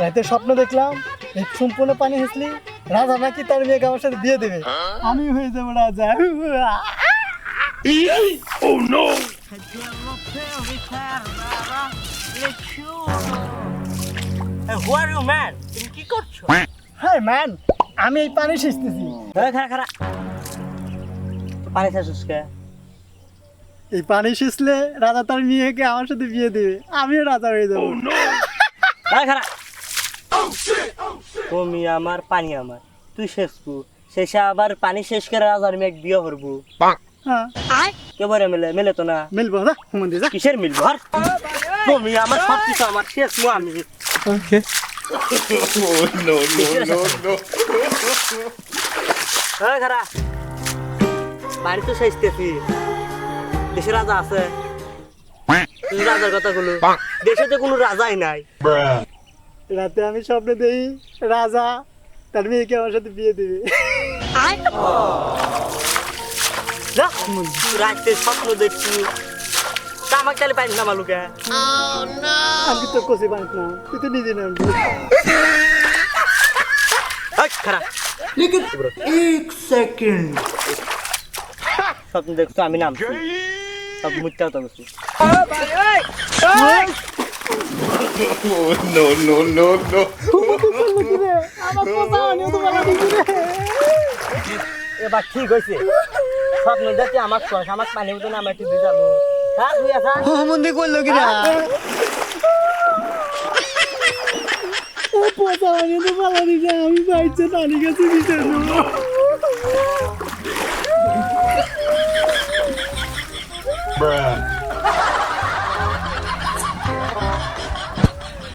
রাতে স্বপ্ন দেখলাম এই সম্পূর্ণ পানি হেসলি রাজা নাকি তার মেয়েকে আমার সাথে বিয়ে দেবে, আমি হয়ে যাবো রাজা। Oh no! Who are you, man? তুমি কি করছো? হ্যাঁ ম্যান, আমি এই পানি সেচতেছি। খারা পানি খাচ্ছিস কে? এই পানি সেচলে রাজা তার মেয়েকে আমার সাথে বিয়ে দেবে, আমিও রাজা হয়ে যাবো। খারা তুমি আমার পানি আমার, তুই শেষবু শেষে আবার পানি শেষ করে রাজার মেয়ে বিয়ে করবো। হ্যাঁ কেবারে মেলে তো না। মিলবো না হুমন দিয়ে যা। কিসের মিলবো আর? তুমি আমার সব কিছু আমার শেষ মু আমি। ওকে Oh no no no! খারা পানি তো শেষতেছি, দেশে রাজা আছে, তুই রাজার কথা বলো। দেশে তো কোনো রাজাই নাই। রাতে আমি স্বপ্ন দেই রাজা তার মেয়েকে আমার সাথে বিয়ে দেবে। যা, তুই রাতে স্বপ্ন দেখছি, তা আমাকে তাহলে পাইনি না মালুকে। আমি তো কষে পানিস না, তুই তো নিজে নাম খারাপ এক সেকেন্ড। স্বপ্ন দেখছো আমি নামছি, সব মুচ্ছা হতো গেছি। Oh no no no no! এবার ঠিক হয়েছে, স্বপ্ন দেখছি আমার শখ, আমার পানি মতো না, আমার একটু ভিজালো। হ্যাঁ তুই আসা মন্দির করলো কিনা আমি বাইছে পানি গেছি Bruh.